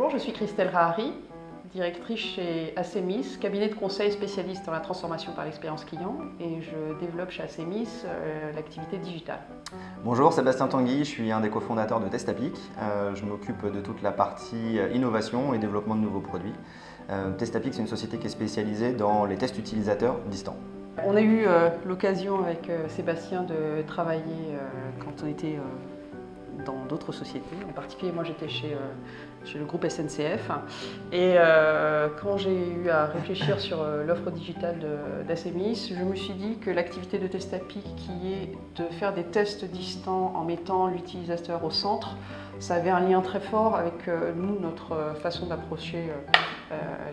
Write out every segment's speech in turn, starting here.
Bonjour, je suis Christelle Rahari, directrice chez Acemis, cabinet de conseil spécialiste dans la transformation par l'expérience client, et je développe chez Acemis l'activité digitale. Bonjour, Sébastien Tanguy, je suis un des cofondateurs de Testapic. Je m'occupe de toute la partie innovation et développement de nouveaux produits. Testapic, c'est une société qui est spécialisée dans les tests utilisateurs distants. On a eu l'occasion avec Sébastien de travailler quand on était dans d'autres sociétés. En particulier, moi j'étais chez le groupe SNCF. Et quand j'ai eu à réfléchir sur l'offre digitale d'Acemis, je me suis dit que l'activité de Testapic, qui est de faire des tests distants en mettant l'utilisateur au centre, ça avait un lien très fort avec nous, notre façon d'approcher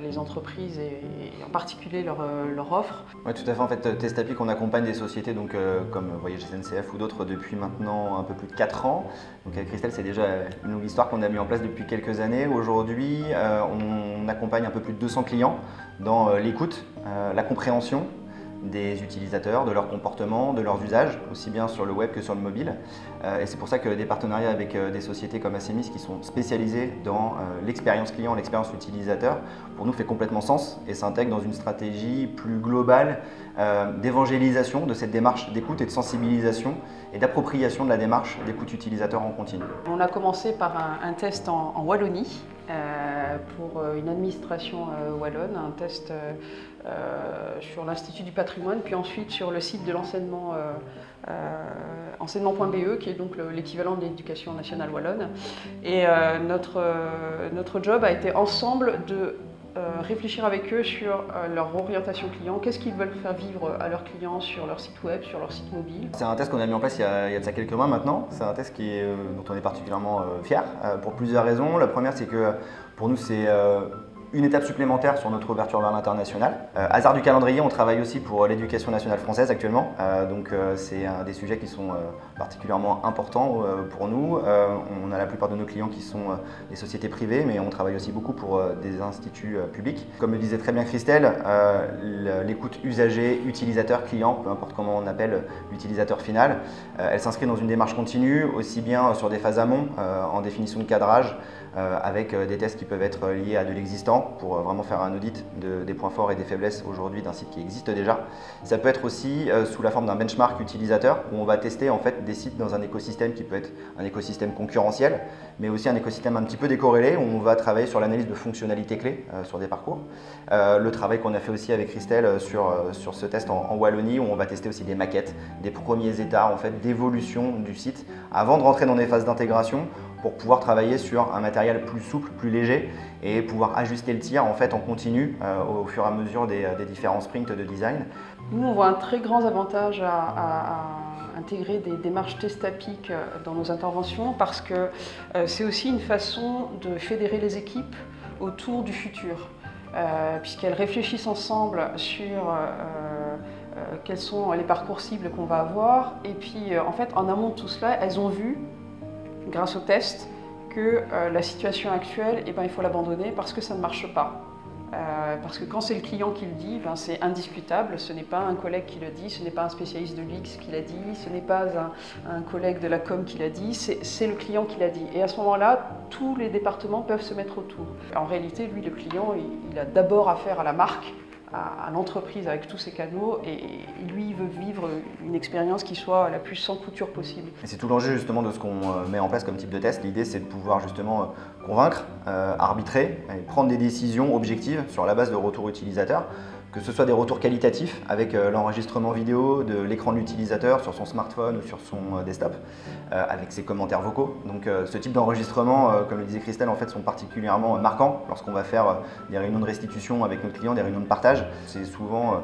les entreprises et en particulier leur offre. Oui, tout à fait. En fait, Testapic, on accompagne des sociétés donc, comme Voyage SNCF ou d'autres depuis maintenant un peu plus de 4 ans. Donc avec Christelle, c'est déjà une longue histoire qu'on a mis en place depuis quelques années. Aujourd'hui, on accompagne un peu plus de 200 clients dans l'écoute, la compréhension des utilisateurs, de leur comportement, de leurs usages, aussi bien sur le web que sur le mobile. Et c'est pour ça que des partenariats avec des sociétés comme Acemis qui sont spécialisées dans l'expérience client, l'expérience utilisateur, pour nous fait complètement sens et s'intègre dans une stratégie plus globale d'évangélisation de cette démarche d'écoute et de sensibilisation et d'appropriation de la démarche d'écoute utilisateur en continu. On a commencé par un test en Wallonie pour une administration wallonne, un test sur l'Institut du patrimoine, puis ensuite sur le site de l'enseignement enseignement.be, qui est donc l'équivalent de l'éducation nationale wallonne. Et notre job a été ensemble de réfléchir avec eux sur leur orientation client, qu'est-ce qu'ils veulent faire vivre à leurs clients sur leur site web, sur leur site mobile. C'est un test qu'on a mis en place il y a de ça quelques mois maintenant. C'est un test dont on est particulièrement fiers pour plusieurs raisons. La première, c'est que pour nous, c'est une étape supplémentaire sur notre ouverture vers l'international. Hasard du calendrier, on travaille aussi pour l'éducation nationale française actuellement, donc c'est un des sujets qui sont particulièrement importants pour nous. On a la plupart de nos clients qui sont des sociétés privées, mais on travaille aussi beaucoup pour des instituts publics. Comme le disait très bien Christelle, l'écoute usager, utilisateur, client, peu importe comment on appelle l'utilisateur final, elle s'inscrit dans une démarche continue, aussi bien sur des phases amont, en définition de cadrage, avec des tests qui peuvent être liés à de l'existant pour vraiment faire un audit des points forts et des faiblesses aujourd'hui d'un site qui existe déjà. Ça peut être aussi sous la forme d'un benchmark utilisateur où on va tester en fait des sites dans un écosystème qui peut être un écosystème concurrentiel, mais aussi un écosystème un petit peu décorrélé où on va travailler sur l'analyse de fonctionnalités clés sur des parcours. Le travail qu'on a fait aussi avec Christelle sur ce test en Wallonie où on va tester aussi des maquettes, des premiers états en fait d'évolution du site avant de rentrer dans des phases d'intégration, pour pouvoir travailler sur un matériel plus souple, plus léger et pouvoir ajuster le tir en fait en continu au fur et à mesure des différents sprints de design. Nous, on voit un très grand avantage à intégrer des démarches Testapic dans nos interventions parce que c'est aussi une façon de fédérer les équipes autour du futur, puisqu'elles réfléchissent ensemble sur quels sont les parcours cibles qu'on va avoir et puis en fait en amont de tout cela, elles ont vu grâce au test, que la situation actuelle, il faut l'abandonner parce que ça ne marche pas. Parce que quand c'est le client qui le dit, c'est indiscutable, ce n'est pas un collègue qui le dit, ce n'est pas un spécialiste de l'UX qui l'a dit, ce n'est pas un collègue de la com qui l'a dit, c'est le client qui l'a dit. Et à ce moment-là, tous les départements peuvent se mettre autour. En réalité, lui, le client, il a d'abord affaire à la marque, à l'entreprise avec tous ses canaux et lui il veut vivre une expérience qui soit la plus sans couture possible. Et c'est tout l'enjeu justement de ce qu'on met en place comme type de test. L'idée c'est de pouvoir justement convaincre, arbitrer et prendre des décisions objectives sur la base de retours utilisateurs, que ce soit des retours qualitatifs avec l'enregistrement vidéo de l'écran de l'utilisateur sur son smartphone ou sur son desktop, avec ses commentaires vocaux. Donc ce type d'enregistrement, comme le disait Christelle, en fait, sont particulièrement marquants lorsqu'on va faire des réunions de restitution avec nos clients, des réunions de partage. C'est souvent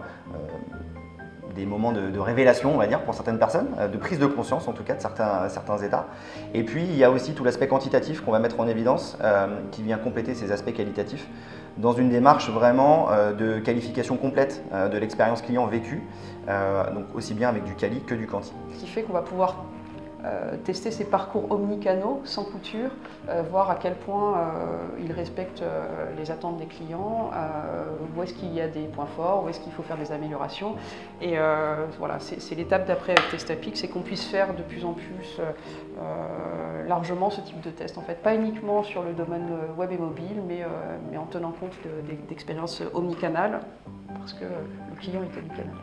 des moments de révélation, on va dire, pour certaines personnes, de prise de conscience en tout cas de certains états. Et puis il y a aussi tout l'aspect quantitatif qu'on va mettre en évidence, qui vient compléter ces aspects qualitatifs dans une démarche vraiment de qualification complète de l'expérience client vécue, donc aussi bien avec du quali que du quanti. Ce qui fait qu'on va pouvoir tester ces parcours omnicanaux, sans couture, voir à quel point ils respectent les attentes des clients, où est-ce qu'il y a des points forts, où est-ce qu'il faut faire des améliorations. Et voilà, c'est l'étape d'après avec Testapic, c'est qu'on puisse faire de plus en plus largement ce type de test. En fait, pas uniquement sur le domaine web et mobile, mais en tenant compte d'expériences omnicanales, parce que le client est omnicanal.